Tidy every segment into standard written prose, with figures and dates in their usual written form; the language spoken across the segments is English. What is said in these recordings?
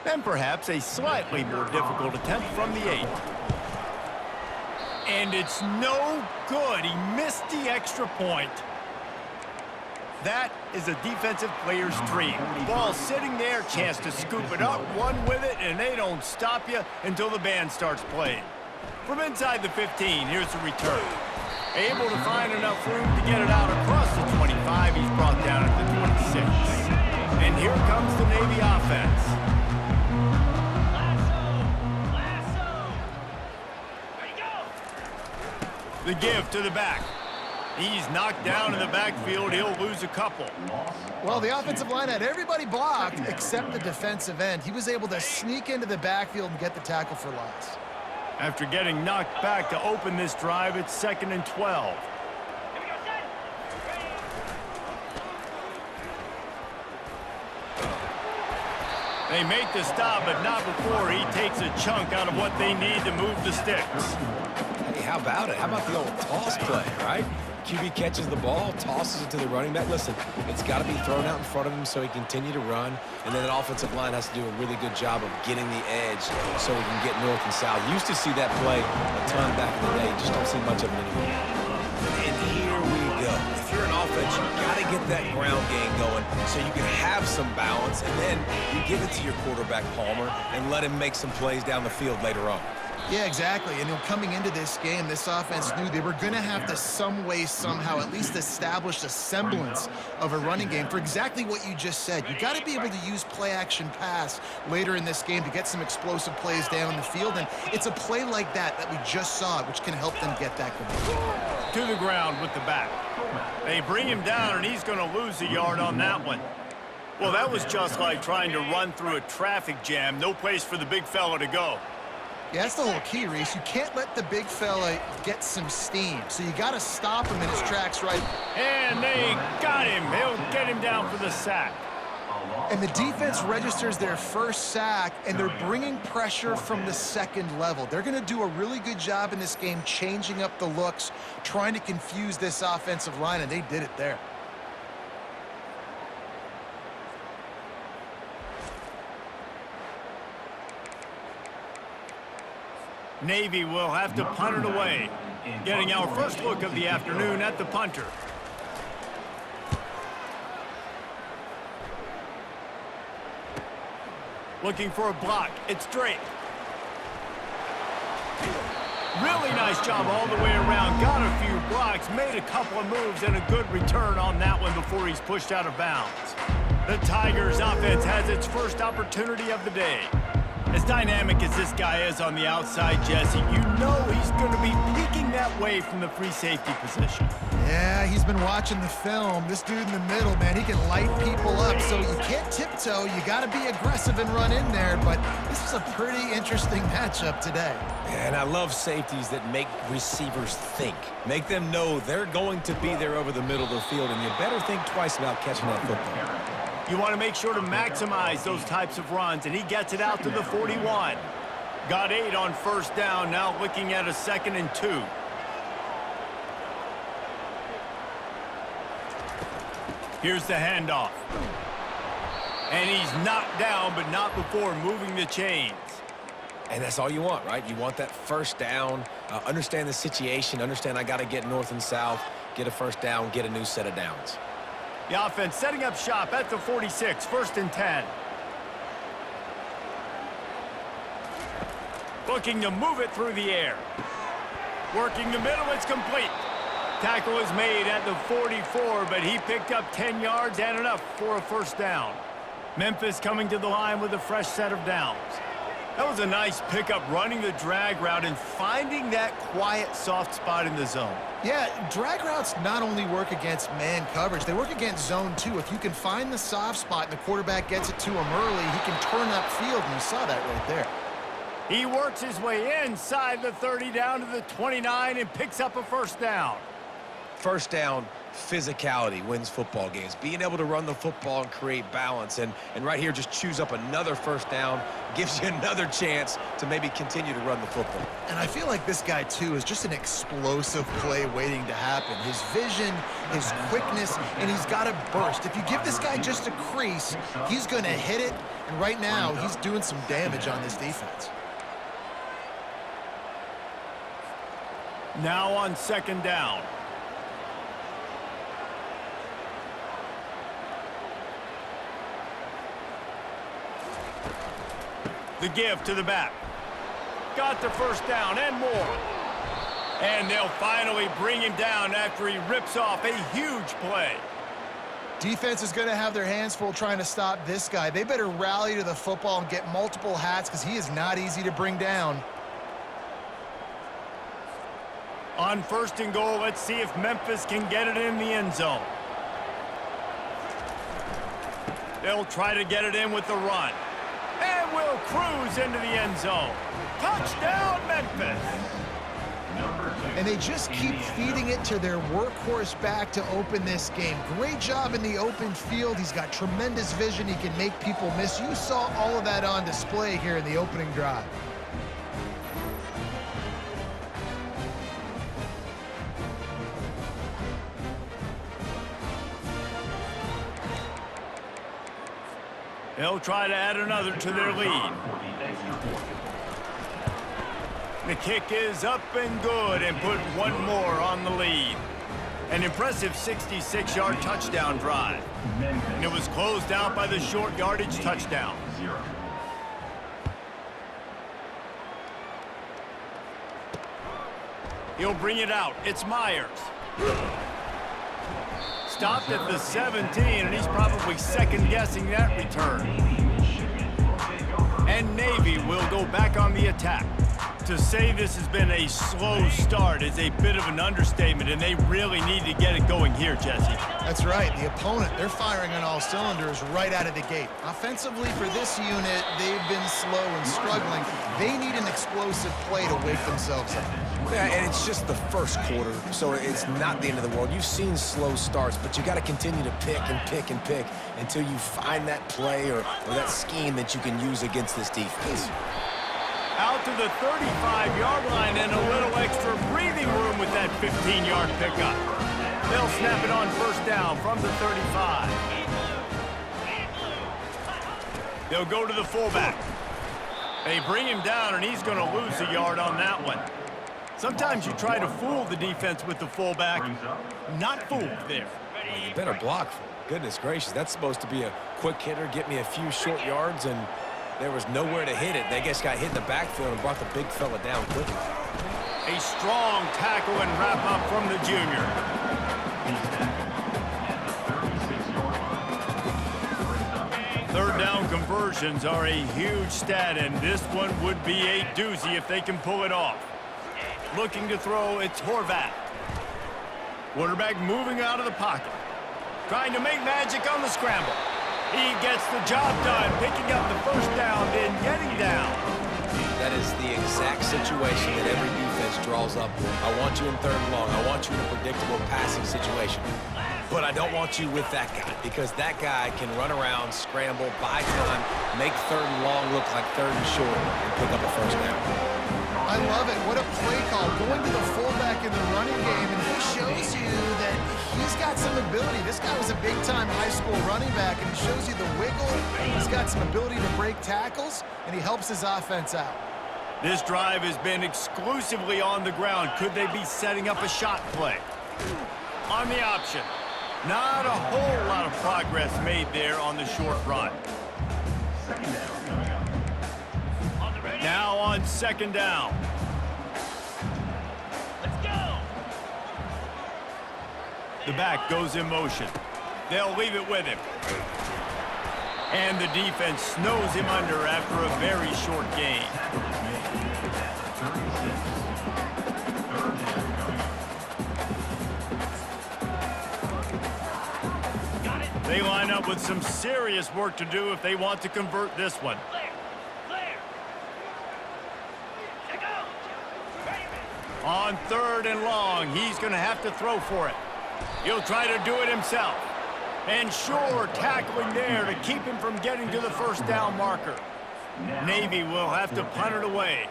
Then perhaps a slightly more difficult attempt from the 8. And it's no good. He missed the extra point. That is a defensive player's dream. Ball sitting there, chance to scoop it up, run with it, and they don't stop you until the band starts playing. From inside the 15, here's the return. Able to find enough room to get it out across the 25. He's brought down at the 26. And here comes the Navy offense. The give to the back. He's knocked down in the backfield. He'll lose a couple. Well, the offensive line had everybody blocked except the defensive end. He was able to sneak into the backfield and get the tackle for loss. After getting knocked back to open this drive, it's 2nd and 12. They make the stop, but not before he takes a chunk out of what they need to move the sticks. Hey, how about it? How about the old toss play, right? QB catches the ball, tosses it to the running back. Listen, it's got to be thrown out in front of him so he can continue to run, and then the offensive line has to do a really good job of getting the edge so he can get north and south. Used to see that play a ton back in the day. Just don't see much of it anymore. And here we go. If you're an offense, you got to get that ground game going so you can have some balance, and then you give it to your quarterback, Palmer, and let him make some plays down the field later on. Yeah, exactly. And coming into this game, this offense knew they were going to have to some way, somehow, at least establish a semblance of a running game for exactly what you just said. You got to be able to use play-action pass later in this game to get some explosive plays down the field. And it's a play like that we just saw, which can help them get that going. To the ground with the back. They bring him down, and he's going to lose a yard on that one. Well, that was just like trying to run through a traffic jam. No place for the big fella to go. Yeah, that's the whole key, Reese. You can't let the big fella get some steam. So you got to stop him in his tracks, right? And they got him. They'll get him down for the sack. And the defense registers their first sack, and they're bringing pressure from the second level. They're going to do a really good job in this game changing up the looks, trying to confuse this offensive line, and they did it there. Navy will have to punt it away. Getting our first look of the afternoon at the punter. Looking for a block. It's Drake. Really nice job all the way around. Got a few blocks, made a couple of moves, and a good return on that one before he's pushed out of bounds. The Tigers offense has its first opportunity of the day. As dynamic as this guy is on the outside, Jesse, you know he's going to be peeking that way from the free safety position. Yeah, he's been watching the film. This dude in the middle, man, he can light people up, so you can't tiptoe. You got to be aggressive and run in there, but this is a pretty interesting matchup today. And I love safeties that make receivers think. Make them know they're going to be there over the middle of the field, and you better think twice about catching that football. You want to make sure to maximize those types of runs, and he gets it out to the 41. Got 8 on first down, now looking at a 2nd and 2. Here's the handoff. And he's knocked down, but not before moving the chains. And that's all you want, right? You want that first down, understand the situation, understand I got to get north and south, get a first down, get a new set of downs. The offense setting up shop at the 46, 1st and 10. Looking to move it through the air. Working the middle, it's complete. Tackle is made at the 44, but he picked up 10 yards and enough for a first down. Memphis coming to the line with a fresh set of downs. That was a nice pickup, running the drag route and finding that quiet, soft spot in the zone. Yeah, drag routes not only work against man coverage, they work against zone too. If you can find the soft spot and the quarterback gets it to him early, he can turn upfield, and you saw that right there. He works his way inside the 30 down to the 29 and picks up a first down. First down, physicality wins football games. Being able to run the football and create balance. And right here, just choose up another first down, gives you another chance to maybe continue to run the football. And I feel like this guy, too, is just an explosive play waiting to happen. His vision, his quickness, and he's got a burst. If you give this guy just a crease, he's going to hit it. And right now, he's doing some damage on this defense. Now on second down. The give to the back. Got the first down and more. And they'll finally bring him down after he rips off a huge play. Defense is going to have their hands full trying to stop this guy. They better rally to the football and get multiple hats because he is not easy to bring down. On first and goal, let's see if Memphis can get it in the end zone. They'll try to get it in with the run. And will cruise into the end zone. Touchdown, Memphis! And they just keep feeding it to their workhorse back to open this game. Great job in the open field. He's got tremendous vision. He can make people miss. You saw all of that on display here in the opening drive. They'll try to add another to their lead. The kick is up and good and put one more on the lead. An impressive 66-yard touchdown drive. And it was closed out by the short yardage touchdown. He'll bring it out. It's Myers. Stopped at the 17, and he's probably second-guessing that return. And Navy will go back on the attack. To say this has been a slow start is a bit of an understatement, and they really need to get it going here, Jesse. That's right. The opponent, they're firing on all cylinders right out of the gate. Offensively, for this unit, they've been slow and struggling. They need an explosive play to wake themselves up. Yeah, and it's just the first quarter, so it's not the end of the world. You've seen slow starts, but you got to continue to pick and pick and pick until you find that play or that scheme that you can use against this defense. Out to the 35-yard line and a little extra breathing room with that 15-yard pickup. They'll snap it on first down from the 35. They'll go to the fullback. They bring him down, and he's going to lose a yard on that one. Sometimes you try to fool the defense with the fullback. Not fooled there. Well, you better block for him. Goodness gracious, that's supposed to be a quick hitter, get me a few short yards, and there was nowhere to hit it. They just got hit in the backfield and brought the big fella down quickly. A strong tackle and wrap-up from the junior. Third down conversions are a huge stat, and this one would be a doozy if they can pull it off. Looking to throw, it's Horvath. Quarterback moving out of the pocket. Trying to make magic on the scramble. He gets the job done, picking up the first down, then getting down. That is the exact situation that every defense draws up. I want you in third and long. I want you in a predictable passing situation. But I don't want you with that guy, because that guy can run around, scramble, buy time, make third and long look like third and short, and pick up a first down. I love it. What a play call. Going to the fullback in the running game, and he shows you that he's got some ability. This guy was a big-time high school running back, and he shows you the wiggle. He's got some ability to break tackles, and he helps his offense out. This drive has been exclusively on the ground. Could they be setting up a shot play? On the option. Not a whole lot of progress made there on the short run. Now on second down. Let's go. The back goes in motion. They'll leave it with him. And the defense snows him under after a very short gain. They line up with some serious work to do if they want to convert this one. On third and long, he's going to have to throw for it. He'll try to do it himself. And sure, tackling there to keep him from getting to the first down marker. Navy will have to punt it away.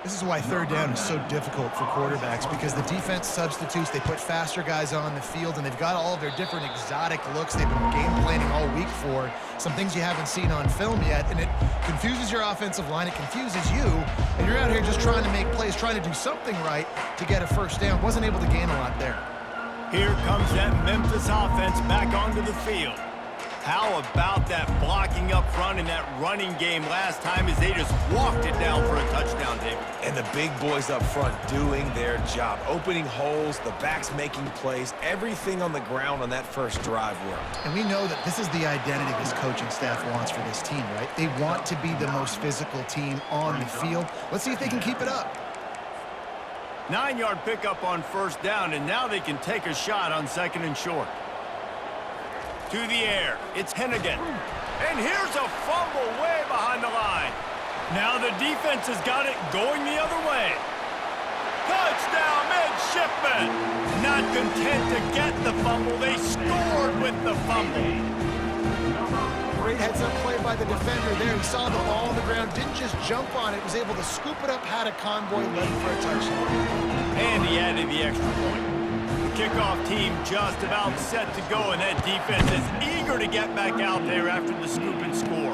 This is why third down is so difficult for quarterbacks, because the defense substitutes, they put faster guys on the field, and they've got all of their different exotic looks they've been game planning all week for, some things you haven't seen on film yet, and it confuses your offensive line, it confuses you, and you're out here just trying to make plays, trying to do something right to get a first down. Wasn't able to gain a lot there. Here comes that Memphis offense back onto the field. How about that blocking up front in that running game last time as they just walked it down for a touchdown, David? And the big boys up front doing their job, opening holes, the backs making plays, everything on the ground on that first drive worked. And we know that this is the identity this coaching staff wants for this team, right? They want to be the most physical team on the field. Let's see if they can keep it up. 9-yard pickup on first down, and now they can take a shot on second and short. To the air, it's Hennigan. And here's a fumble way behind the line. Now the defense has got it going the other way. Touchdown, Midshipmen! Not content to get the fumble, they scored with the fumble. Great heads-up play by the defender there. He saw the ball on the ground, didn't just jump on it, was able to scoop it up, had a convoy, led for a touchdown. And he added the extra point. Kickoff team just about set to go, and that defense is eager to get back out there after the scoop and score.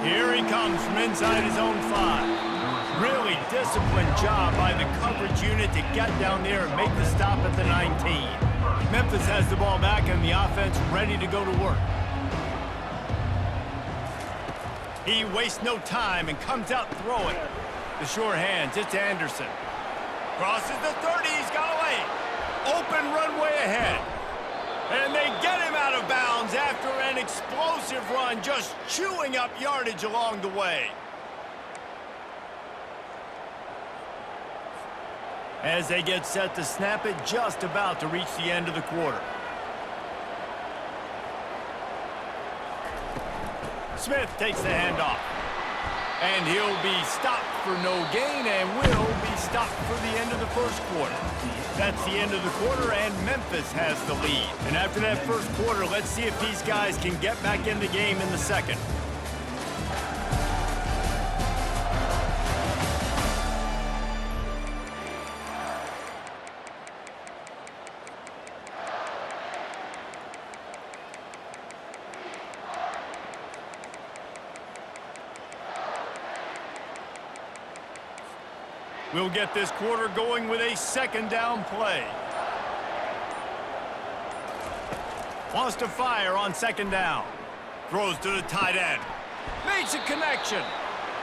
Here he comes from inside his own 5. Really disciplined job by the coverage unit to get down there and make the stop at the 19. Memphis has the ball back and the offense ready to go to work. He wastes no time and comes out throwing. The sure hands, it's Anderson. Crosses the 30, he's got away. Open runway ahead. And they get him out of bounds after an explosive run, just chewing up yardage along the way. As they get set to snap it, just about to reach the end of the quarter. Smith takes the handoff. And he'll be stopped for no gain and will be stopped for the end of the first quarter. That's the end of the quarter, and Memphis has the lead. And after that first quarter, let's see if these guys can get back in the game in the second. We'll get this quarter going with a second down play. Wants to fire on second down. Throws to the tight end. Makes a connection.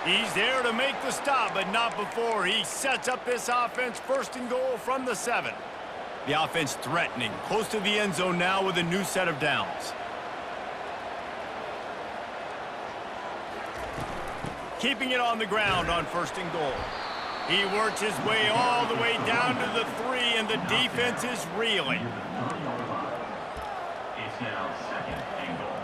He's there to make the stop, but not before he sets up this offense first and goal from the 7. The offense threatening, close to the end zone now with a new set of downs. Keeping it on the ground on first and goal. He works his way all the way down to the 3, and the defense is reeling. It's now second and goal.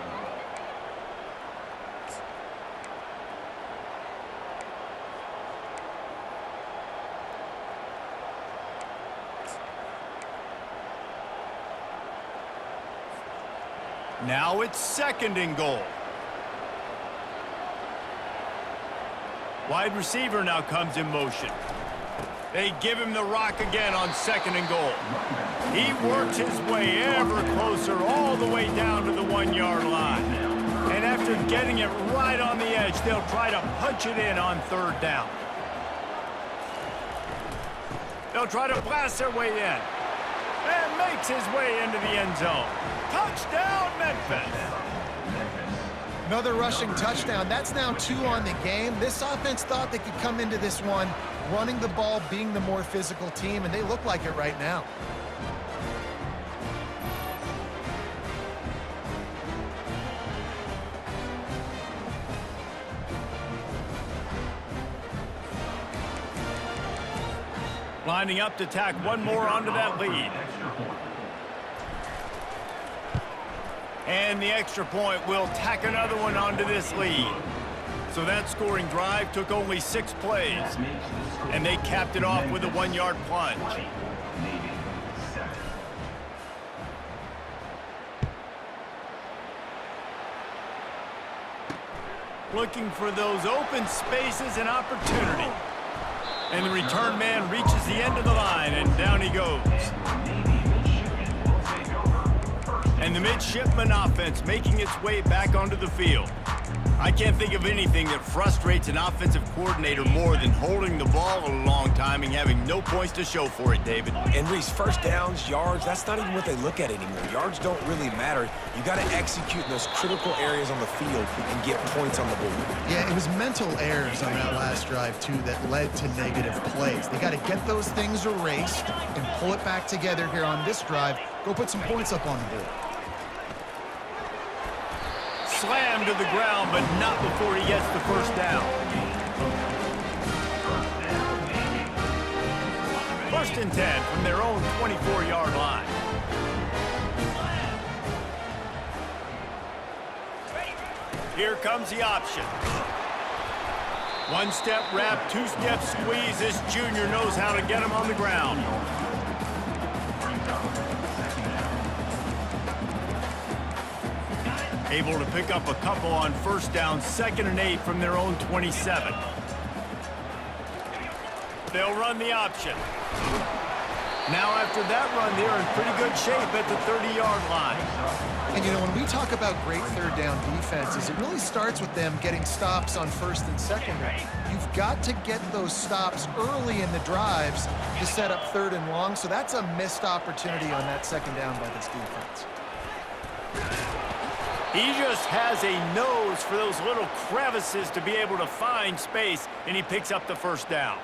Now it's second and goal. Wide receiver now comes in motion. They give him the rock again on second and goal. He works his way ever closer all the way down to the 1-yard line. And after getting it right on the edge, they'll try to punch it in on third down. They'll try to blast their way in. And makes his way into the end zone. Touchdown, Memphis! Another rushing touchdown. That's now 2 on the game. This offense thought they could come into this one running the ball, being the more physical team, and they look like it right now. Lining up to tack one more onto that lead. And the extra point will tack another one onto this lead. So that scoring drive took only 6 plays. And they capped it off with a 1-yard plunge. looking for those open spaces and opportunity. And the return man reaches the end of the line, and down he goes. And the Midshipmen offense making its way back onto the field. I can't think of anything that frustrates an offensive coordinator more than holding the ball a long time and having no points to show for it, David. And Reese, first downs, yards, that's not even what they look at anymore. Yards don't really matter. You got to execute in those critical areas on the field and get points on the board. Yeah, it was mental errors on that last drive, too, that led to negative plays. They got to get those things erased and pull it back together here on this drive. Go put some points up on the board. Slammed to the ground, but not before he gets the first down. First and 10 from their own 24-yard line. Here comes the option. One-step wrap, two-step squeeze. This junior knows how to get him on the ground. Able to pick up a couple on first down, 2nd and 8 from their own 27. They'll run the option. Now after that run, they're in pretty good shape at the 30-yard line. And, you know, when we talk about great third down defenses, it really starts with them getting stops on first and second down. You've got to get those stops early in the drives to set up third and long, so that's a missed opportunity on that second down by this defense. He just has a nose for those little crevices to be able to find space, and he picks up the first down.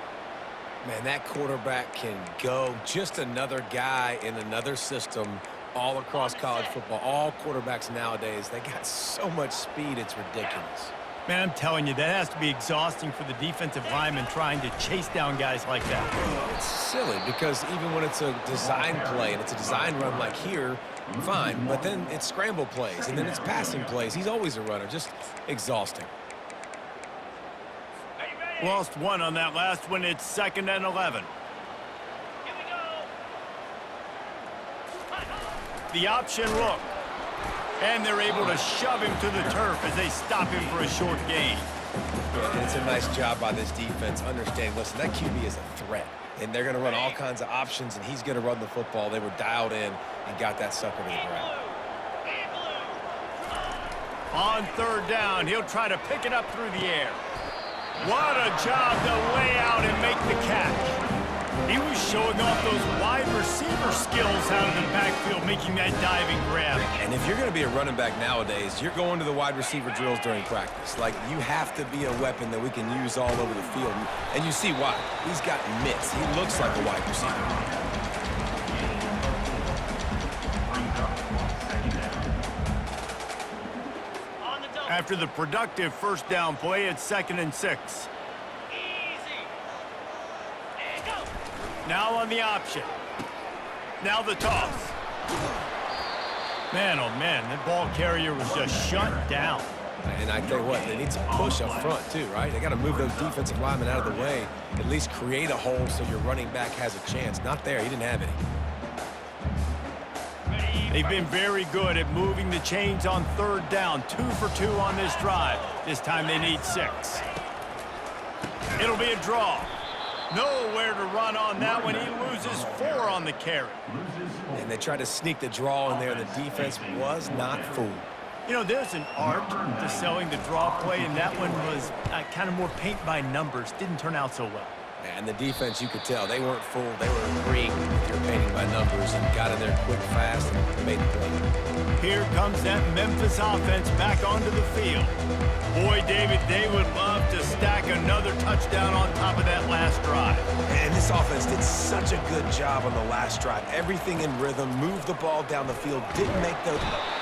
Man, that quarterback can go. Just another guy in another system all across college football. All quarterbacks nowadays, they got so much speed, it's ridiculous. Man, I'm telling you, that has to be exhausting for the defensive lineman trying to chase down guys like that. It's silly because even when it's a design play and it's a design run like here, fine, but then it's scramble plays and then it's passing plays. He's always a runner, just exhausting. Lost one on that last one. It's 2nd and 11. The option look. And they're able to shove him to the turf as they stop him for a short gain. Yeah, and it's a nice job by this defense. Understand, listen, that QB is a threat. And they're going to run all kinds of options, and he's going to run the football. They were dialed in and got that sucker to the ground. On third down, he'll try to pick it up through the air. What a job to lay out and make the catch. He was showing off those wide receiver skills out of the backfield, making that diving grab. And if you're going to be a running back nowadays, you're going to the wide receiver drills during practice. Like, you have to be a weapon that we can use all over the field. And you see why. He's got mitts. He looks like a wide receiver. After the productive first down play, it's 2nd and 6. Now on the option. Now the toss. Man, oh man, that ball carrier was just shut down. And I tell you what, they need some push up front too, right? They got to move those defensive linemen out of the way, at least create a hole so your running back has a chance. Not there, he didn't have any. They've been very good at moving the chains on third down. 2 for 2 on this drive. This time they need 6. It'll be a draw. Nowhere to run on that one. He loses 4 on the carry. And they tried to sneak the draw in there. The defense was not fooled. You know, there's an art to selling the draw play, and that one was kind of more paint by numbers. Didn't turn out so well. And the defense, you could tell, they weren't fooled. They were agreeing with your painting by numbers and got in there quick, fast, and made the play. Here comes that Memphis offense back onto the field. Boy, David, they would love to stack another touchdown on top of that last drive. And this offense did such a good job on the last drive. Everything in rhythm, moved the ball down the field, didn't make those.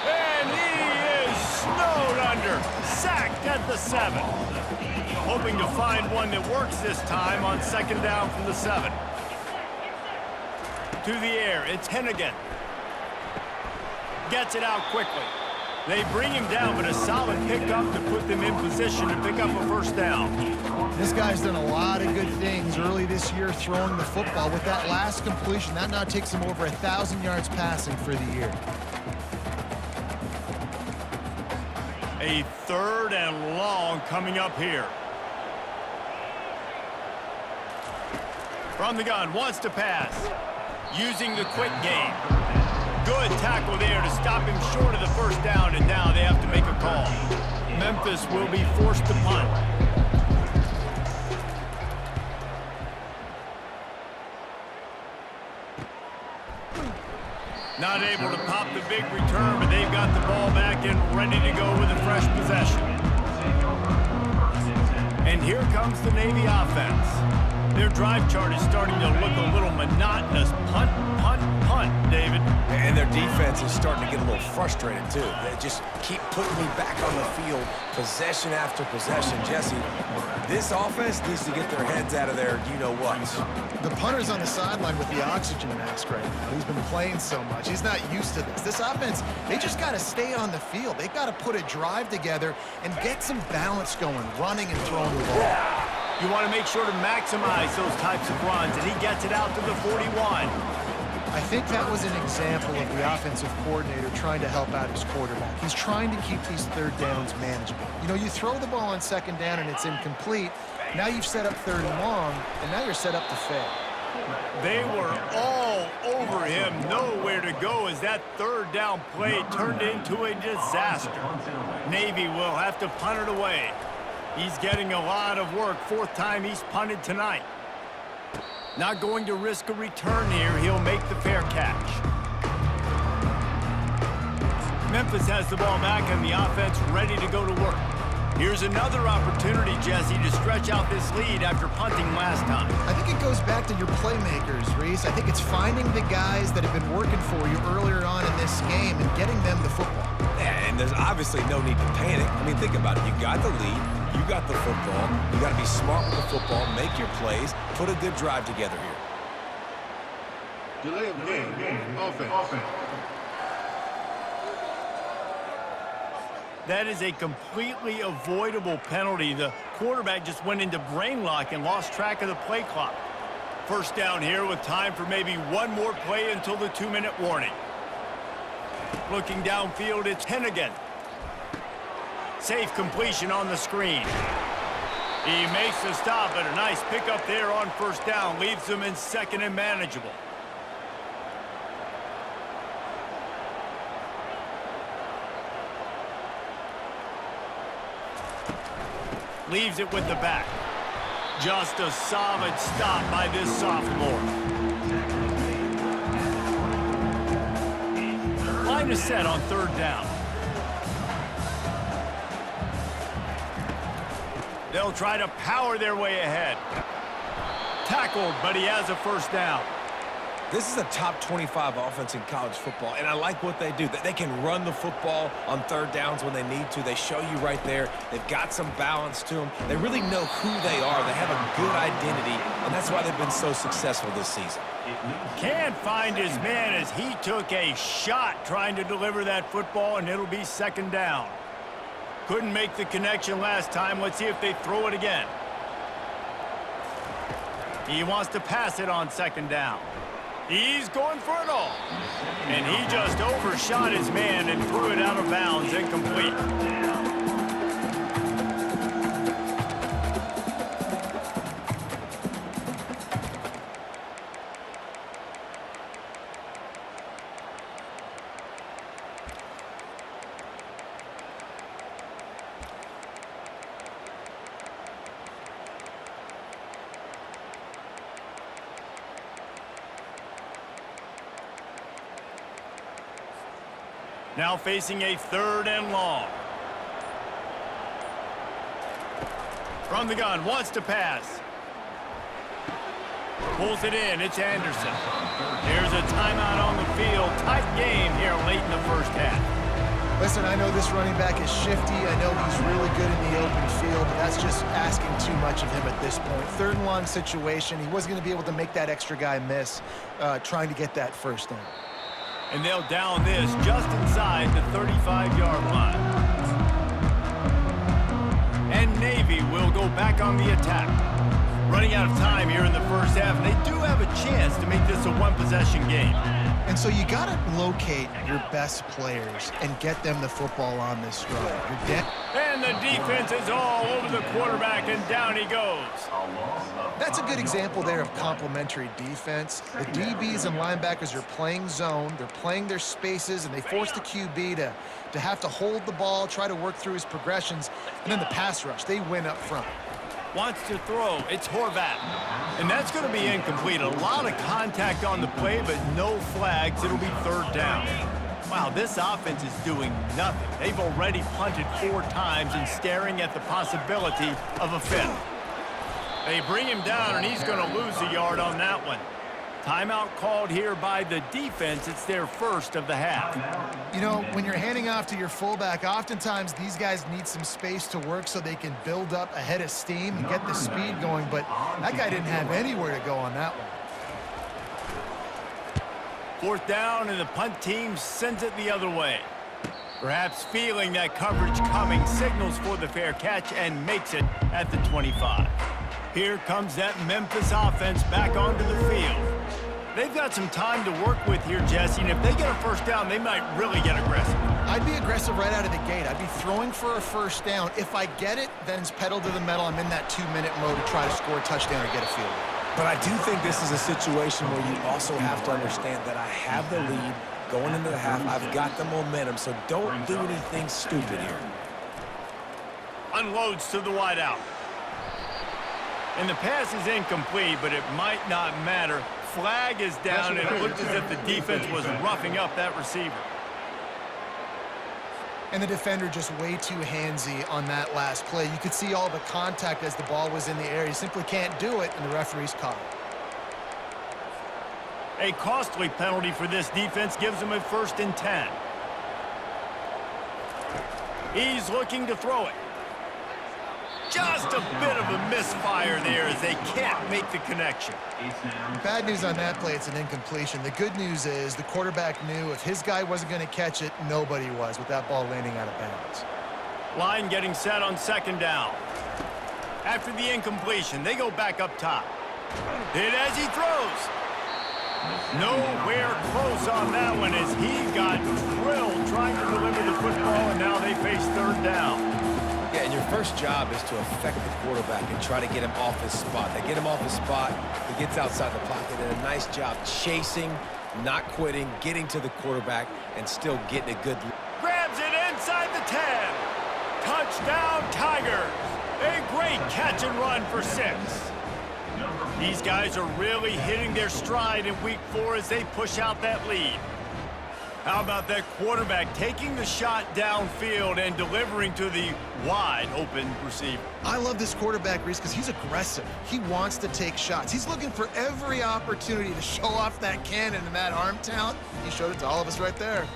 And he is snowed under, sacked at the 7. Hoping to find one that works this time on 2nd down from the 7. To the air, it's Hennigan. Gets it out quickly. They bring him down, but a solid pickup to put them in position to pick up a first down. This guy's done a lot of good things early this year throwing the football. With that last completion, that now takes him over 1,000 yards passing for the year. A 3rd and long coming up here. From the gun, wants to pass. Using the quick game. Good tackle there to stop him short of the first down, and now they have to make a call. Memphis will be forced to punt. Not able to pop the big return, but they've got the ball back and ready to go with a fresh possession. And here comes the Navy offense. Their drive chart is starting to look a little monotonous. Punt, punt, punt, David. And their defense is starting to get a little frustrated, too. They just keep putting me back on the field, possession after possession. Jesse, this offense needs to get their heads out of there, you-know-what. The punter's on the sideline with the oxygen mask right now. He's been playing so much. He's not used to this. This offense, they just got to stay on the field. They've got to put a drive together and get some balance going, running and throwing the ball. You want to make sure to maximize those types of runs, and he gets it out to the 41. I think that was an example of the offensive coordinator trying to help out his quarterback. He's trying to keep these 3rd downs manageable. You know, you throw the ball on 2nd down and it's incomplete. Now you've set up 3rd and long, and now you're set up to fail. They were all over him, nowhere to go as that 3rd down play turned into a disaster. Navy will have to punt it away. He's getting a lot of work. 4th time he's punted tonight. Not going to risk a return here. He'll make the fair catch. Memphis has the ball back and the offense ready to go to work. Here's another opportunity, Jesse, to stretch out this lead after punting last time. I think it goes back to your playmakers, Reese. I think it's finding the guys that have been working for you earlier on in this game and getting them the football. Yeah, and there's obviously no need to panic. I mean, think about it. You got the lead. You got the football. You got to be smart with the football, make your plays, put a good drive together here. Delay of game. Offense. That is a completely avoidable penalty. The quarterback just went into brain lock and lost track of the play clock. 1st down here with time for maybe one more play until the 2-minute warning. Looking downfield, it's Hennigan. Safe completion on the screen. He makes the stop, but a nice pickup there on 1st down. Leaves them in 2nd and manageable. Leaves it with the back. Just a solid stop by this sophomore. Line is set on 3rd down. They'll try to power their way ahead. Tackled, but he has a 1st down. This is a top 25 offense in college football, and I like what they do. They can run the football on 3rd downs when they need to. They show you right there. They've got some balance to them. They really know who they are. They have a good identity, and that's why they've been so successful this season. Can't find his man as he took a shot trying to deliver that football, and it'll be 2nd down. Couldn't make the connection last time. Let's see if they throw it again. He wants to pass it on 2nd down. He's going for it all. And he just overshot his man and threw it out of bounds, incomplete. Now facing a 3rd and long. From the gun, wants to pass. Pulls it in, it's Anderson. There's a timeout on the field. Tight game here late in the 1st half. Listen, I know this running back is shifty. I know he's really good in the open field, but that's just asking too much of him at this point. 3rd and long situation. He wasn't going to be able to make that extra guy miss trying to get that 1st down. And they'll down this just inside the 35-yard line. And Navy will go back on the attack. Running out of time here in the 1st half, and they do have a chance to make this a 1-possession game. And so you got to locate your best players and get them the football on this drive. And the defense is all over the quarterback, and down he goes. That's a good example there of complementary defense. The DBs and linebackers are playing zone, they're playing their spaces, and they force the QB to have to hold the ball, try to work through his progressions, and then the pass rush, they win up front. Wants to throw. It's Horvat. And that's going to be incomplete. A lot of contact on the play, but no flags. It'll be third down. Wow, this offense is doing nothing. They've already punted 4 times and staring at the possibility of a 5th. They bring him down, and he's going to lose a yard on that one. Timeout called here by the defense. It's their first of the half. You know, when you're handing off to your fullback, oftentimes these guys need some space to work so they can build up a head of steam and get the speed going, but that guy didn't have anywhere to go on that one. 4th down, and the punt team sends it the other way. Perhaps feeling that coverage coming, signals for the fair catch and makes it at the 25. Here comes that Memphis offense back onto the field. They've got some time to work with here, Jesse, and if they get a first down, they might really get aggressive. I'd be aggressive right out of the gate. I'd be throwing for a first down. If I get it, then it's pedal to the metal. I'm in that 2-minute mode to try to score a touchdown or get a field goal. But I do think this is a situation where you also have to understand that I have the lead going into the half. I've got the momentum, so don't do anything stupid here. Unloads to the wideout. And the pass is incomplete, but it might not matter. Flag is down, and it looked as if the defense was roughing up that receiver. And the defender just way too handsy on that last play. You could see all the contact as the ball was in the air. He simply can't do it, and the referee's caught it. A costly penalty for this defense gives them a 1st and 10. He's looking to throw it. Just a bit of a misfire there as they can't make the connection. Bad news on that play, it's an incompletion. The good news is the quarterback knew if his guy wasn't going to catch it, nobody was with that ball landing out of bounds. Line getting set on 2nd down. After the incompletion, they go back up top. Hit as he throws. Nowhere close on that one as he got drilled trying to deliver the football, and now they face 3rd down. Yeah, and your first job is to affect the quarterback and try to get him off his spot. They get him off his spot, he gets outside the pocket, and a nice job chasing, not quitting, getting to the quarterback, and still getting a good... Grabs it inside the 10. Touchdown, Tigers. A great catch and run for 6. These guys are really hitting their stride in week 4 as they push out that lead. How about that quarterback taking the shot downfield and delivering to the wide-open receiver? I love this quarterback, Reese, because he's aggressive. He wants to take shots. He's looking for every opportunity to show off that cannon and that arm talent. He showed it to all of us right there.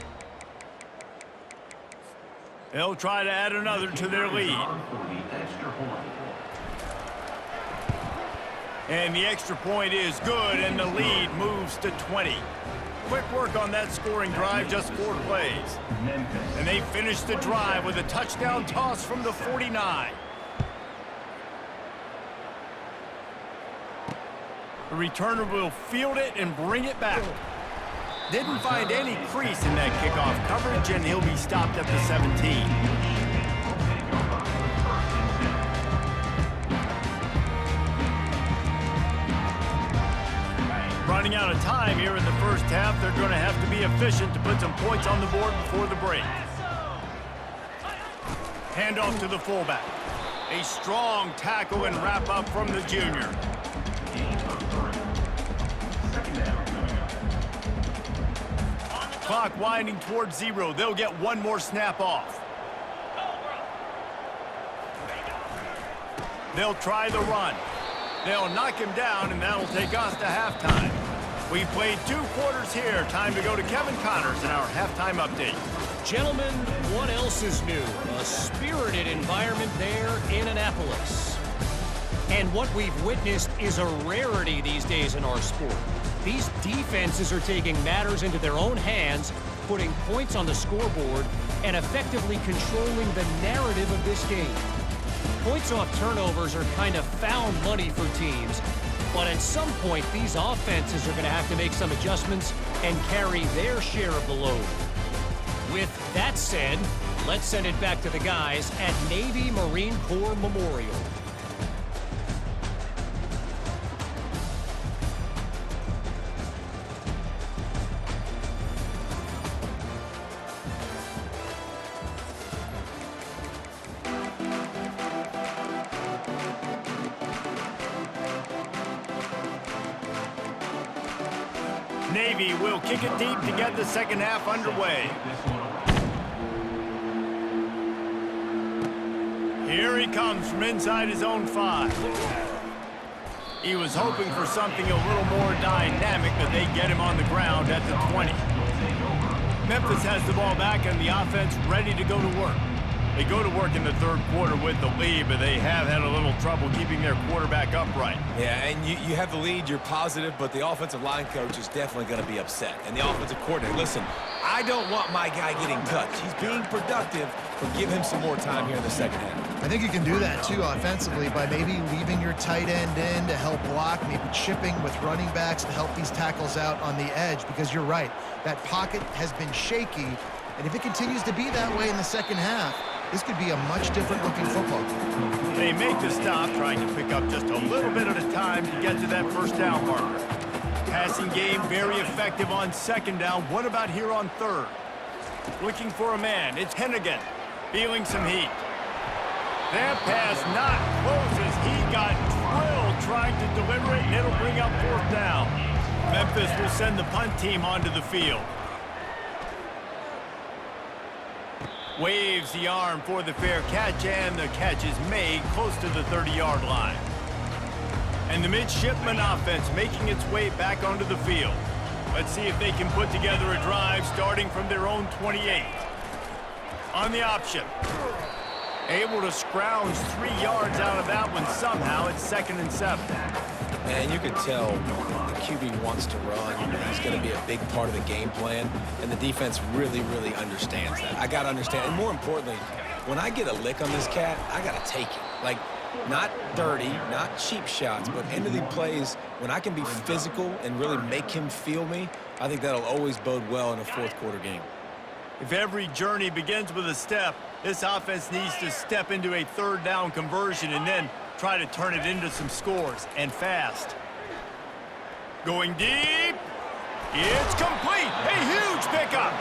They'll try to add another to their lead. And the extra point is good, and the lead moves to 20. Quick work on that scoring drive, just 4 plays. And they finish the drive with a touchdown toss from the 49. The returner will field it and bring it back. Didn't find any crease in that kickoff coverage, and he'll be stopped at the 17. Running out of time here in the first half, they're going to have to be efficient to put some points on the board before the break. Handoff to the fullback. A strong tackle and wrap up from the junior. Clock winding towards 0. They'll get one more snap off. They'll try the run. They'll knock him down, and that'll take us to halftime. We've played 2 quarters here. Time to go to Kevin Connors in our halftime update. Gentlemen, what else is new? A spirited environment there in Annapolis. And what we've witnessed is a rarity these days in our sport. These defenses are taking matters into their own hands, putting points on the scoreboard, and effectively controlling the narrative of this game. Points off turnovers are kind of found money for teams, But at some point, these offenses are going to have to make some adjustments and carry their share of the load. With that said, let's send it back to the guys at Navy Marine Corps Memorial. Navy will kick it deep to get the second half underway. Here he comes from inside his own 5. He was hoping for something a little more dynamic, but they get him on the ground at the 20. Memphis has the ball back and the offense ready to go to work. They go to work in the third quarter with the lead, but they have had a little trouble keeping their quarterback upright. Yeah, and you have the lead, you're positive, but the offensive line coach is definitely going to be upset. And the offensive coordinator, listen, I don't want my guy getting touched. He's being productive, but give him some more time here in the second half. I think you can do that, too, offensively, by maybe leaving your tight end in to help block, maybe chipping with running backs to help these tackles out on the edge, because you're right, that pocket has been shaky, and if it continues to be that way in the second half, this could be a much different looking football. They make the stop, trying to pick up just a little bit at a time to get to that first down marker. Passing game very effective on second down. What about here on third? Looking for a man. It's Hennigan feeling some heat. That pass not close as he got drilled trying to deliver it, and it'll bring up fourth down. Memphis will send the punt team onto the field. Waves the arm for the fair catch, and the catch is made close to the 30-yard line. And the Midshipmen offense making its way back onto the field. Let's see if they can put together a drive starting from their own 28. On the option. Able to scrounge 3 yards out of that one somehow. It's 2nd and 7. And you can tell the QB wants to run. He's going to be a big part of the game plan, and the defense really, really understands that. I got to understand, and more importantly, when I get a lick on this cat, I got to take it. Like, not dirty, not cheap shots, but end of the plays, when I can be physical and really make him feel me, I think that'll always bode well in a fourth quarter game. If every journey begins with a step, this offense needs to step into a third down conversion and then try to turn it into some scores, and fast. Going deep. It's complete. A huge pickup.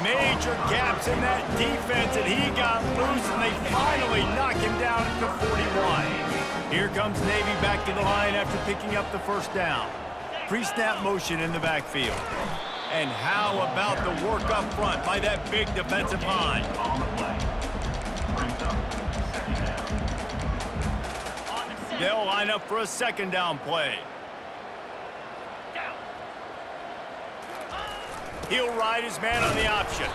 Major gaps in that defense, and he got loose, and they finally knock him down at the 41. Here comes Navy back to the line after picking up the first down. Pre-snap motion in the backfield. And how about the work up front by that big defensive line? They'll line up for a second down play. He'll ride his man on the option.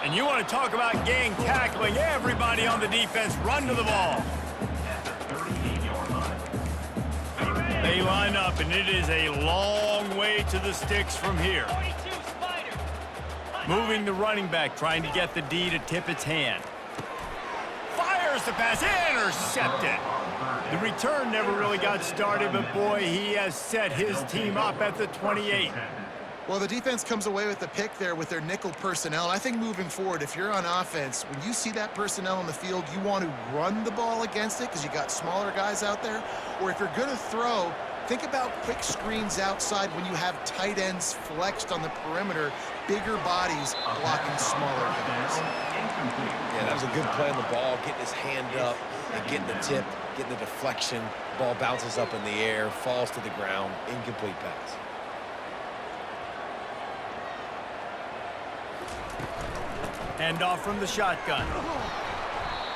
And you want to talk about gang tackling. Everybody on the defense run to the ball. They line up, and it is a long way to the sticks from here. Moving the running back, trying to get the D to tip its hand. Fires the pass, intercepted. The return never really got started, but boy, he has set his team up at the 28. Well, the defense comes away with the pick there with their nickel personnel. I think moving forward, if you're on offense, when you see that personnel on the field, you want to run the ball against it because you got smaller guys out there. Or if you're going to throw, think about quick screens outside when you have tight ends flexed on the perimeter, bigger bodies blocking smaller guys. Yeah, that was a good play on the ball, getting his hand up and getting the tip, getting the deflection. Ball bounces up in the air, falls to the ground, incomplete pass. Handoff from the shotgun.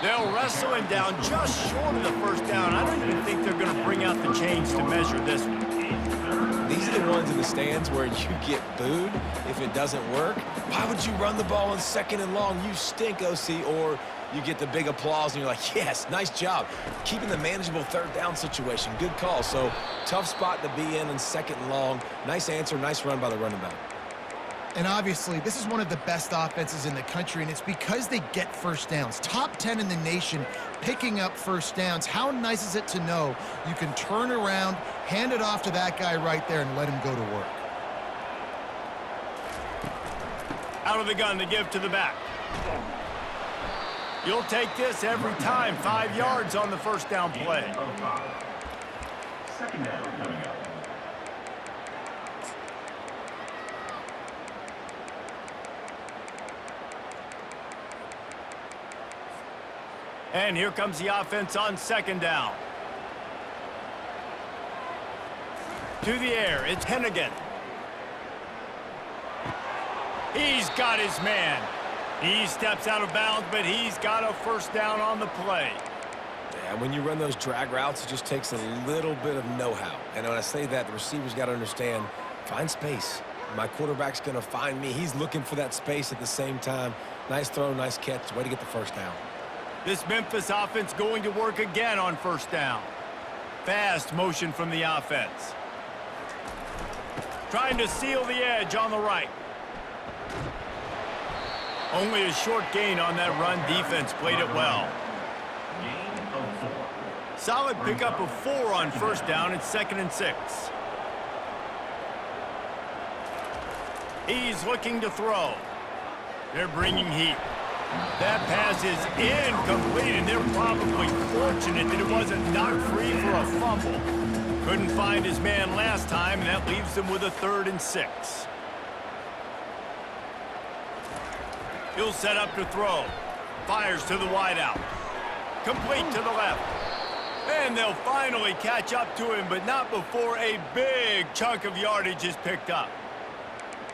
They'll wrestle him down just short of the first down. I don't even think they're going to bring out the chains to measure this one. These are the ones in the stands where you get booed if it doesn't work. Why would you run the ball in 2nd and long? You stink, OC. Or you get the big applause and you're like, yes, nice job. Keeping the manageable third down situation. Good call. So tough spot to be in 2nd and long. Nice answer, nice run by the running back. And obviously, this is one of the best offenses in the country, and it's because they get first downs. Top 10 in the nation picking up first downs. How nice is it to know you can turn around, hand it off to that guy right there, and let him go to work? Out of the gun to give to the back. You'll take this every time. 5 yards on the first down play. Second down coming up. And here comes the offense on second down. To the air, it's Hennigan. He's got his man. He steps out of bounds, but he's got a first down on the play. Yeah, when you run those drag routes, it just takes a little bit of know-how. And when I say that, the receiver's got to understand, find space. My quarterback's going to find me. He's looking for that space at the same time. Nice throw, nice catch. Way to get the first down. This Memphis offense going to work again on first down. Fast motion from the offense. Trying to seal the edge on the right. Only a short gain on that run. Defense played it well. Gain of 4. Solid pickup of 4 on first down. It's 2nd and 6. He's looking to throw. They're bringing heat. That pass is incomplete, and they're probably fortunate that it wasn't knocked free for a fumble. Couldn't find his man last time, and that leaves them with a 3rd and 6. He'll set up to throw. Fires to the wideout. Complete to the left. And they'll finally catch up to him, but not before a big chunk of yardage is picked up.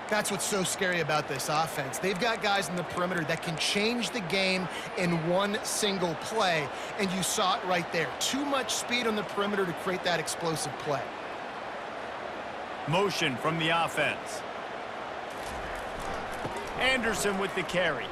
That's what's so scary about this offense. They've got guys in the perimeter that can change the game in one single play, and you saw it right there. Too much speed on the perimeter to create that explosive play. Motion from the offense. Anderson with the carry.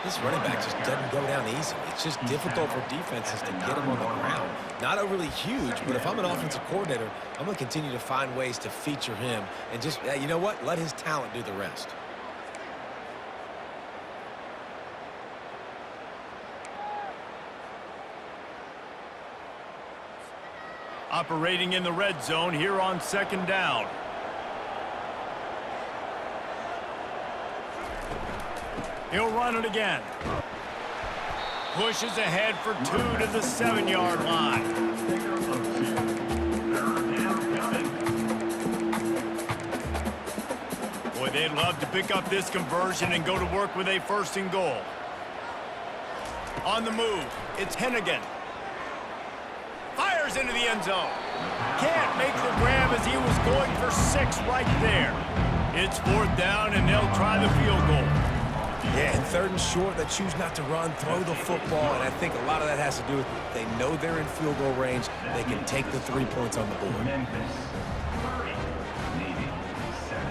This running back just doesn't go down easily. It's just difficult for defenses to get him on the ground. Not overly huge, but if I'm an offensive coordinator, I'm going to continue to find ways to feature him and just, you know what, let his talent do the rest. Operating in the red zone here on second down. He'll run it again. Pushes ahead for 2 to the 7-yard line. Boy, they'd love to pick up this conversion and go to work with a 1st and goal. On the move, it's Hennigan. Fires into the end zone. Can't make the grab as he was going for 6 right there. It's 4th down, and they'll try the field goal. Yeah, and 3rd and short, they choose not to run, throw the football, and I think a lot of that has to do with they know they're in field goal range. They can take the 3 points on the board. Memphis 3, Navy 7.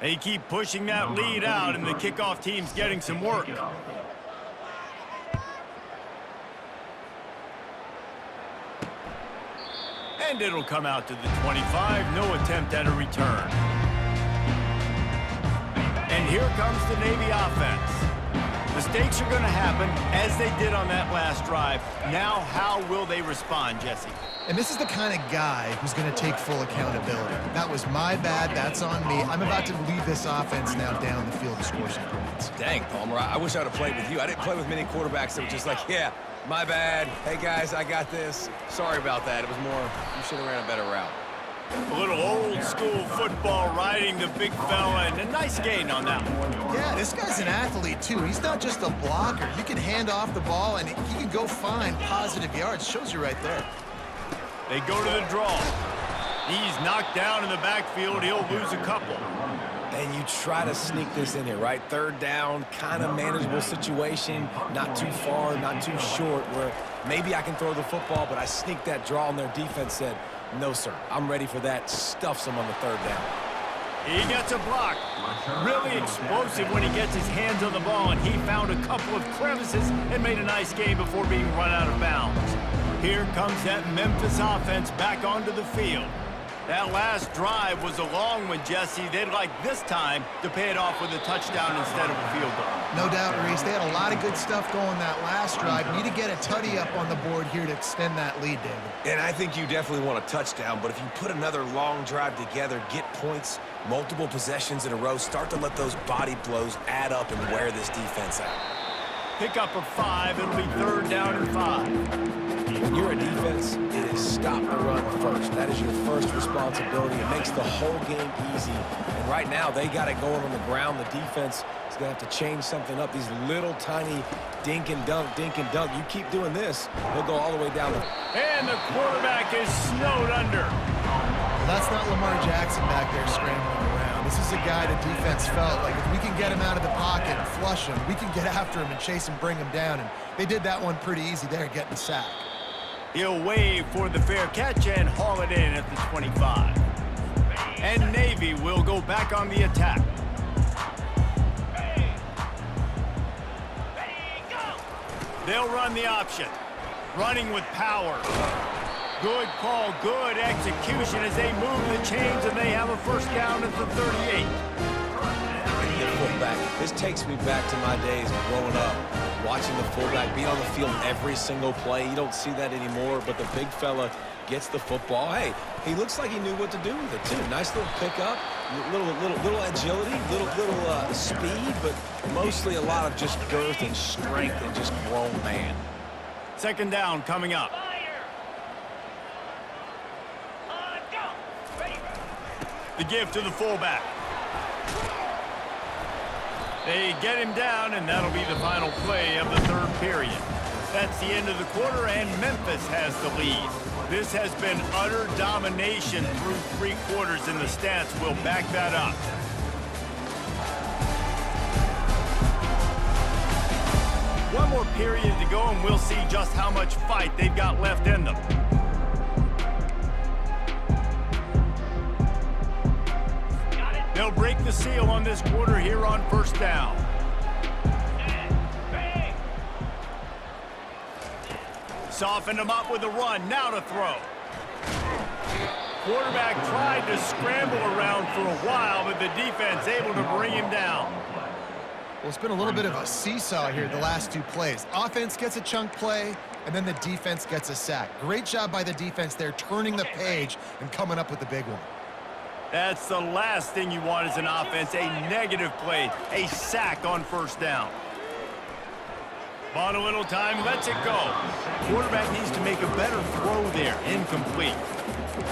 They keep pushing that lead out, and the kickoff team's getting some work. And it'll come out to the 25. No attempt at a return. And here comes the Navy offense. Mistakes are going to happen, as they did on that last drive. Now, how will they respond, Jesse? And this is the kind of guy who's going to take full accountability. That was my bad. That's on me. I'm about to lead this offense now down the field to score some points. Dang, Palmer, I wish I would have played with you. I didn't play with many quarterbacks that were just like, yeah, my bad. Hey, guys, I got this. Sorry about that. It was more, you should have ran a better route. A little old-school football riding the big fella, and a nice gain on that one. Yeah, this guy's an athlete, too. He's not just a blocker. You can hand off the ball, and he can go find positive yards. Shows you right there. They go to the draw. He's knocked down in the backfield. He'll lose a couple. And you try to sneak this in here, right? 3rd down, kind of manageable situation. Not too far, not too short, where maybe I can throw the football, but I sneak that draw, and their defense said, no, sir, I'm ready for that. Stuffs them on the 3rd down. He gets a block. Really explosive when he gets his hands on the ball, and he found a couple of crevices and made a nice game before being run out of bounds. Here comes that Memphis offense back onto the field. That last drive was a long one, Jesse. They'd like this time to pay it off with a touchdown instead of a field goal. No doubt, Reese. They had a lot of good stuff going that last drive. Need to get a tutty up on the board here to extend that lead, David. And I think you definitely want a touchdown, but if you put another long drive together, get points, multiple possessions in a row, start to let those body blows add up and wear this defense out. Pick up a 5. It'll be 3rd down and 5. When you're a defense, it is stop the run first. That is your first responsibility. It makes the whole game easy. And right now, they got it going on the ground. The defense is going to have to change something up. These little tiny dink and dunk, dink and dunk. You keep doing this, they'll go all the way down. And the quarterback is snowed under. Well, that's not Lamar Jackson back there scrambling around. This is a guy the defense felt like if we can get him out of the pocket and flush him, we can get after him and chase him, bring him down. And they did that one pretty easy there, getting the sack. He'll wave for the fair catch and haul it in at the 25. And Navy will go back on the attack. They'll run the option. Running with power. Good call, good execution as they move the chains, and they have a 1st down at the 38. Fullback. This takes me back to my days growing up, watching the fullback be on the field every single play. You don't see that anymore, but the big fella gets the football. Hey, he looks like he knew what to do with it, too. Nice little pickup, little agility, little speed, but mostly a lot of just girth and strength and just grown man. 2nd down coming up. The give to the fullback. They get him down, and that'll be the final play of the 3rd period. That's the end of the quarter, and Memphis has the lead. This has been utter domination through 3 quarters, and the stats will back that up. One more period to go, and we'll see just how much fight they've got left in them. They'll break the seal on this quarter here on 1st down. Softened him up with a run. Now to throw. Quarterback tried to scramble around for a while, but the defense able to bring him down. Well, it's been a little bit of a seesaw here the last 2 plays. Offense gets a chunk play, and then the defense gets a sack. Great job by the defense there, turning the page and coming up with the big one. That's the last thing you want as an offense, a negative play, a sack on 1st down. Bought a little time, lets it go. Quarterback needs to make a better throw there, incomplete.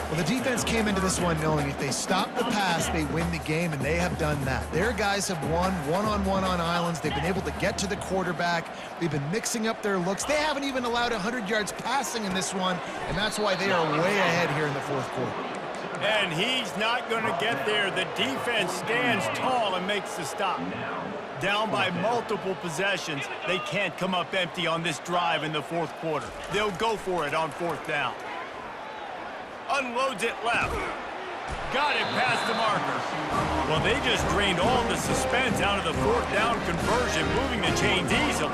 Well, the defense came into this one knowing if they stop the pass, they win the game, and they have done that. Their guys have won one-on-one on islands. They've been able to get to the quarterback. They've been mixing up their looks. They haven't even allowed 100 yards passing in this one, and that's why they are way ahead here in the 4th quarter. And he's not going to get there. The defense stands tall and makes the stop. Down by multiple possessions, they can't come up empty on this drive in the 4th quarter. They'll go for it on 4th down. Unloads it left. Got it past the marker. Well, they just drained all the suspense out of the 4th down conversion, moving the chains easily.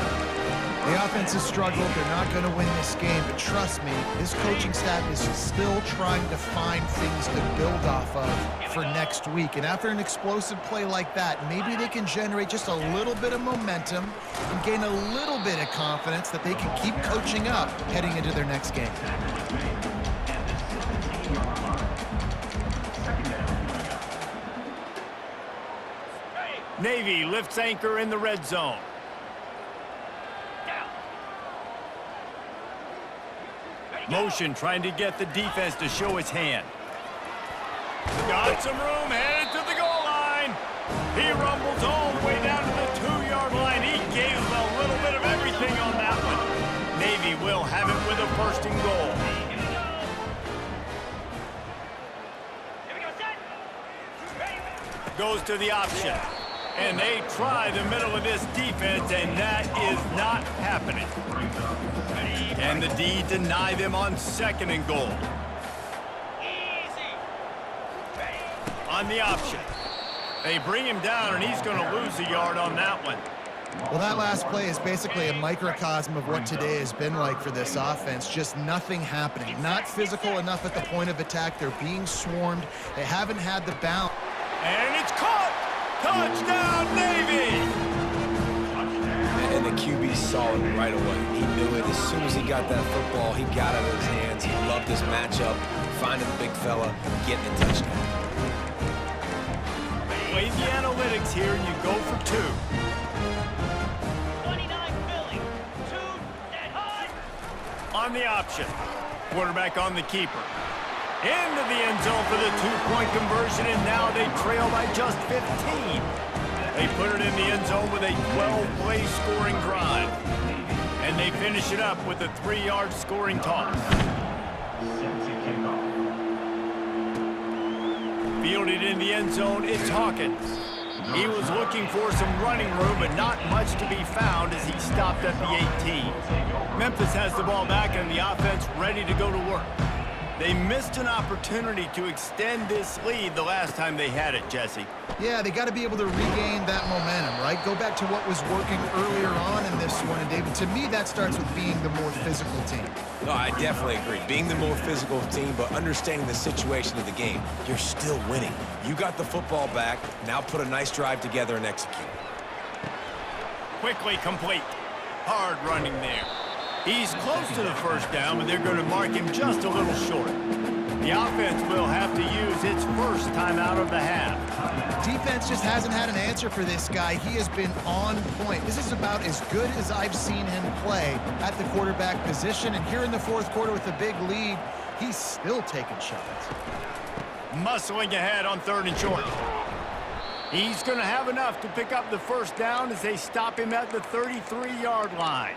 The offense has struggled. They're not going to win this game, but trust me, this coaching staff is still trying to find things to build off of for next week. And after an explosive play like that, maybe they can generate just a little bit of momentum and gain a little bit of confidence that they can keep coaching up heading into their next game. Navy lifts anchor in the red zone. Motion trying to get the defense to show his hand. Got some room, headed to the goal line. He rumbles all the way down to the 2-yard line. He gave him a little bit of everything on that one. Navy will have it with a 1st and goal. Goes to the option. And they try the middle of this defense, and that is not happening. Can the D deny them on 2nd and goal? On the option. They bring him down, and he's going to lose a yard on that one. Well, that last play is basically a microcosm of what today has been like for this offense. Just nothing happening. Not physical enough at the point of attack. They're being swarmed. They haven't had the balance. And it's caught! Touchdown, Navy! And the QB saw it right away. He knew it. As soon as he got that football, he got it in his hands. He loved his matchup, finding the big fella, getting a touchdown. Play the analytics here, and you go for 2. 29 Philly, 2 dead high. On the option. Quarterback on the keeper. Into the end zone for the 2-point conversion, and now they trail by just 15. They put it in the end zone with a 12-play scoring drive. And they finish it up with a 3-yard scoring toss. Fielded in the end zone, it's Hawkins. He was looking for some running room, but not much to be found as he stopped at the 18. Memphis has the ball back and the offense ready to go to work. They missed an opportunity to extend this lead the last time they had it, Jesse. Yeah, they got to be able to regain that momentum, right? Go back to what was working earlier on in this one. And, David, to me, that starts with being the more physical team. No, I definitely agree. Being the more physical team, but understanding the situation of the game. You're still winning. You got the football back. Now put a nice drive together and execute. Quickly complete. Hard running there. He's close to the first down, but they're going to mark him just a little short. The offense will have to use its first timeout of the half. Defense just hasn't had an answer for this guy. He has been on point. This is about as good as I've seen him play at the quarterback position. And here in the fourth quarter with a big lead, he's still taking shots. Muscling ahead on 3rd and short. He's going to have enough to pick up the first down as they stop him at the 33-yard line.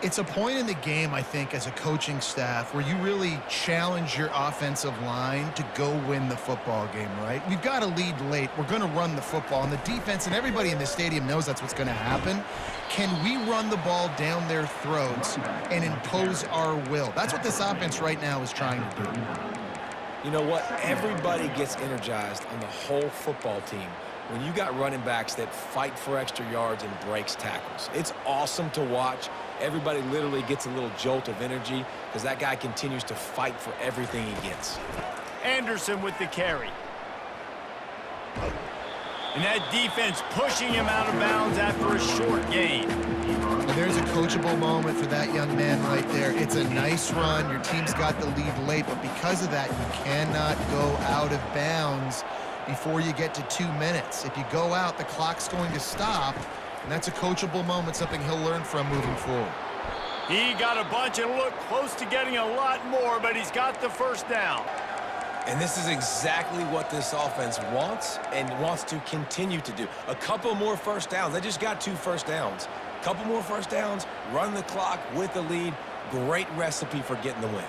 It's a point in the game, I think, as a coaching staff where you really challenge your offensive line to go win the football game, right? We've got to lead late. We're going to run the football. And the defense and everybody in the stadium knows that's what's going to happen. Can we run the ball down their throats and impose our will? That's what this offense right now is trying to do. You know what? Everybody gets energized on the whole football team when you got running backs that fight for extra yards and breaks tackles. It's awesome to watch. Everybody literally gets a little jolt of energy because that guy continues to fight for everything he gets. Anderson with the carry. And that defense pushing him out of bounds after a short gain. There's a coachable moment for that young man right there. It's a nice run. Your team's got the lead late, but because of that, you cannot go out of bounds before you get to 2 minutes. If you go out, the clock's going to stop, and that's a coachable moment, something he'll learn from moving forward. He got a bunch and looked close to getting a lot more, but he's got the first down. And this is exactly what this offense wants and wants to continue to do. A couple more first downs. They just got 2 first downs. A couple more first downs, run the clock with the lead. Great recipe for getting the win.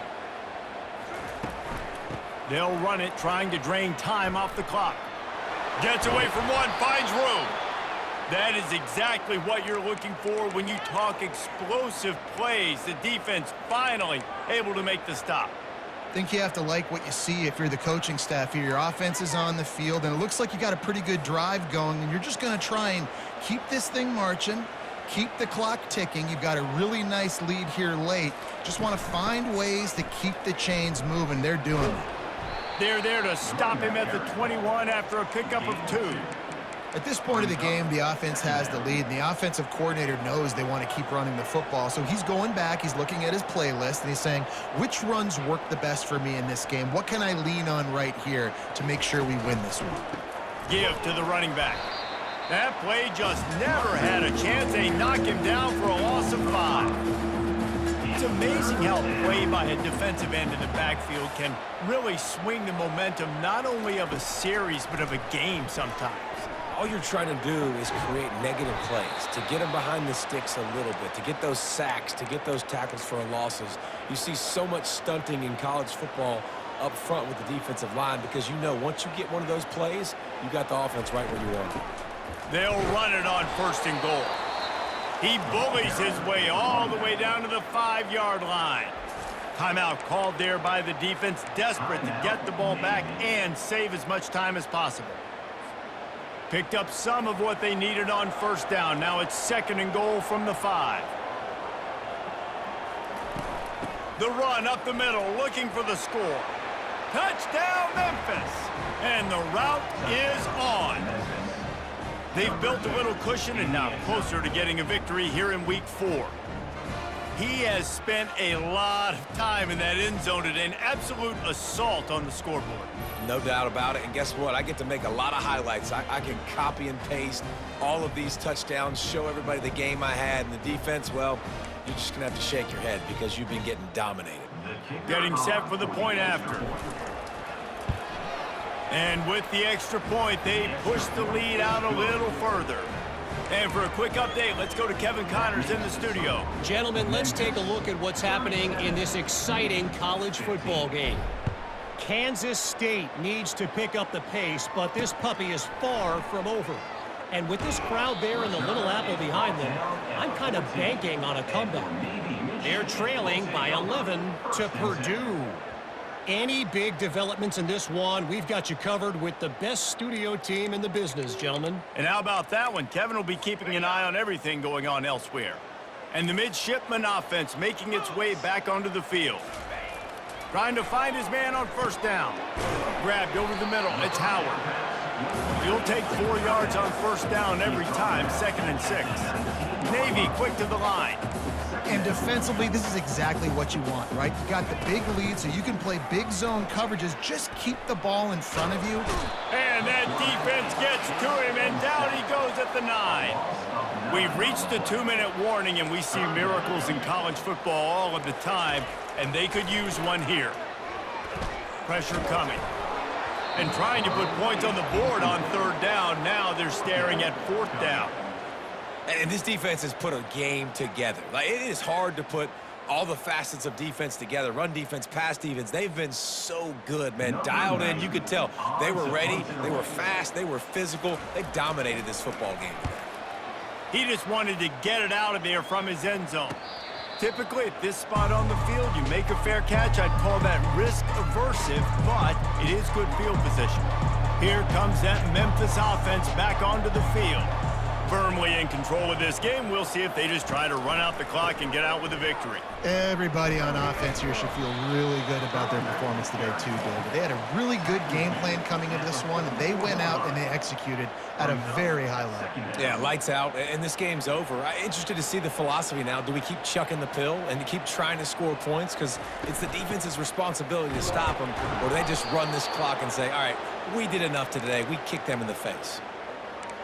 They'll run it, trying to drain time off the clock. Gets away from one, finds room. That is exactly what you're looking for when you talk explosive plays. The defense finally able to make the stop. I think you have to like what you see if you're the coaching staff here. Your offense is on the field, and it looks like you got a pretty good drive going, and you're just going to try and keep this thing marching, keep the clock ticking. You've got a really nice lead here late. Just want to find ways to keep the chains moving. They're doing it. They're there to stop him at the 21 after a pickup of 2. At this point of the game, the offense has the lead, and the offensive coordinator knows they want to keep running the football. So he's going back, he's looking at his playlist, and he's saying, which runs work the best for me in this game? What can I lean on right here to make sure we win this one? Give to the running back. That play just never had a chance. They knock him down for a loss of 5. It's amazing how play by a defensive end in the backfield can really swing the momentum not only of a series but of a game sometimes. All you're trying to do is create negative plays, to get them behind the sticks a little bit, to get those sacks, to get those tackles for losses. You see so much stunting in college football up front with the defensive line because you know once you get one of those plays, you got the offense right where you want it. They'll run it on 1st and goal. He bullies his way all the way down to the 5-yard line. Timeout called there by the defense, desperate to get the ball back and save as much time as possible. Picked up some of what they needed on first down. Now it's 2nd and goal from the 5. The run up the middle, looking for the score. Touchdown, Memphis! And the route is on. They've built a little cushion and now closer to getting a victory here in Week 4. He has spent a lot of time in that end zone and an absolute assault on the scoreboard. No doubt about it. And guess what? I get to make a lot of highlights. I can copy and paste all of these touchdowns, show everybody the game I had. And the defense, well, you're just going to have to shake your head because you've been getting dominated. Getting set for the point after. And with the extra point, they push the lead out a little further. And for a quick update, let's go to Kevin Connors in the studio. Gentlemen, let's take a look at what's happening in this exciting college football game. Kansas State needs to pick up the pace, but this puppy is far from over. And with this crowd there and the Little Apple behind them, I'm kind of banking on a comeback. They're trailing by 11 to Purdue. Any big developments in this one, we've got you covered with the best studio team in the business, gentlemen. And how about that one? Kevin will be keeping an eye on everything going on elsewhere. And the Midshipmen offense making its way back onto the field. Trying to find his man on first down. Grabbed over the middle. It's Howard. He'll take 4 yards on first down every time, 2nd and 6. Navy quick to the line. And defensively, this is exactly what you want, right? You got the big lead, so you can play big zone coverages. Just keep the ball in front of you. And that defense gets to him, and down he goes at the 9. We've reached the 2-minute warning, and we see miracles in college football all of the time, and they could use one here. Pressure coming. And trying to put points on the board on 3rd down. Now they're staring at 4th down. And this defense has put a game together. Like, it is hard to put all the facets of defense together. Run defense, pass defense. They've been so good, man. Dialed in. You could tell they were ready. They were fast. They were physical. They dominated this football game today. He just wanted to get it out of there from his end zone. Typically, at this spot on the field, you make a fair catch. I'd call that risk-aversive, but it is good field position. Here comes that Memphis offense back onto the field. Firmly in control of this game. We'll see if they just try to run out the clock and get out with a victory. Everybody on offense here should feel really good about their performance today too, David. They had a really good game plan coming into this one, and they went out and they executed at a very high level. Yeah, lights out, and this game's over. I'm interested to see the philosophy now. Do we keep chucking the pill and keep trying to score points? Because it's the defense's responsibility to stop them, or do they just run this clock and say, all right, we did enough today. We kicked them in the face.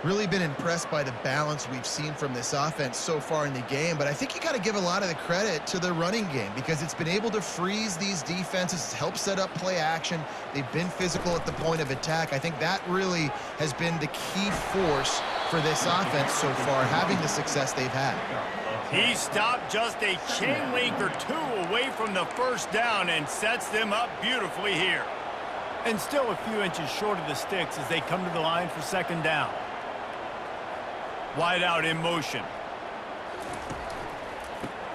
Really been impressed by the balance we've seen from this offense so far in the game, but I think you got to give a lot of the credit to the running game because it's been able to freeze these defenses, help set up play action. They've been physical at the point of attack. I think that really has been the key force for this offense so far, having the success they've had. He stopped just a chain length or 2 away from the first down and sets them up beautifully here. And still a few inches short of the sticks as they come to the line for 2nd down. Wide out in motion.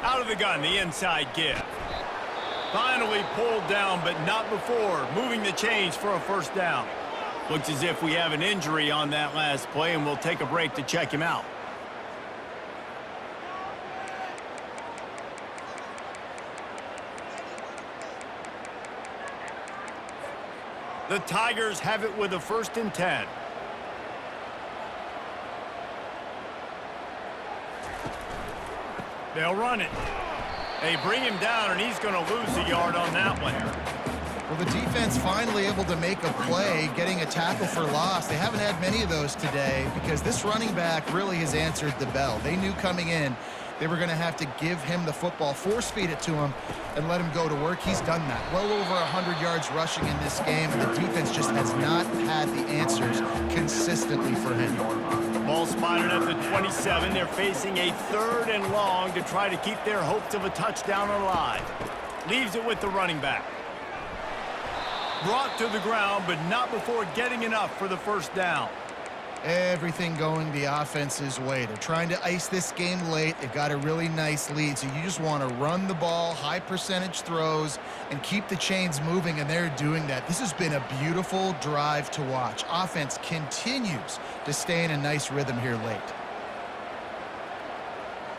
Out of the gun, the inside give. Finally pulled down, but not before. Moving the chains for a first down. Looks as if we have an injury on that last play, and we'll take a break to check him out. The Tigers have it with a 1st and 10. They'll run it. They bring him down, and he's going to lose a yard on that one. Well, the defense finally able to make a play, getting a tackle for loss. They haven't had many of those today because this running back really has answered the bell. They knew coming in they were going to have to give him the football, force-feed it to him, and let him go to work. He's done that. Well over 100 yards rushing in this game, and the defense just has not had the answers consistently for him. Ball spotted at the 27. They're facing a 3rd and long to try to keep their hopes of a touchdown alive. Leaves it with the running back. Brought to the ground, but not before getting enough for the first down. Everything going the offense's way. They're trying to ice this game late. They've got a really nice lead, so you just want to run the ball, high percentage throws, and keep the chains moving, and they're doing that. This has been a beautiful drive to watch. Offense continues to stay in a nice rhythm here late.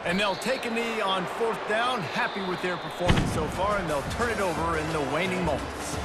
And they'll take a knee on 4th down, happy with their performance so far, and they'll turn it over in the waning moments.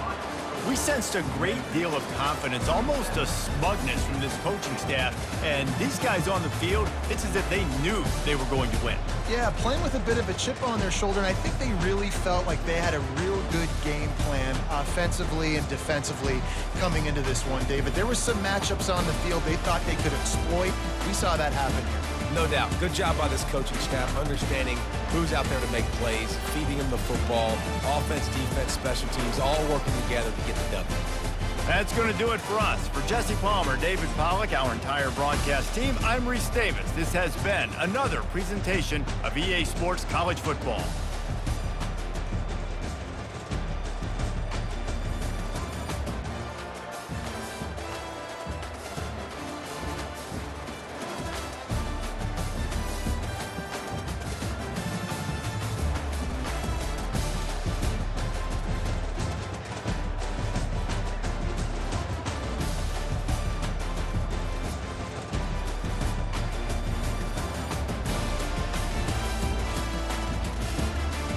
We sensed a great deal of confidence, almost a smugness from this coaching staff. And these guys on the field, it's as if they knew they were going to win. Yeah, playing with a bit of a chip on their shoulder, and I think they really felt like they had a real good game plan offensively and defensively coming into this one, David. There were some matchups on the field they thought they could exploit. We saw that happen here. No doubt. Good job by this coaching staff, understanding who's out there to make plays, feeding them the football, offense, defense, special teams, all working together to get the W. That's going to do it for us. For Jesse Palmer, David Pollack, our entire broadcast team, I'm Reese Davis. This has been another presentation of EA Sports College Football.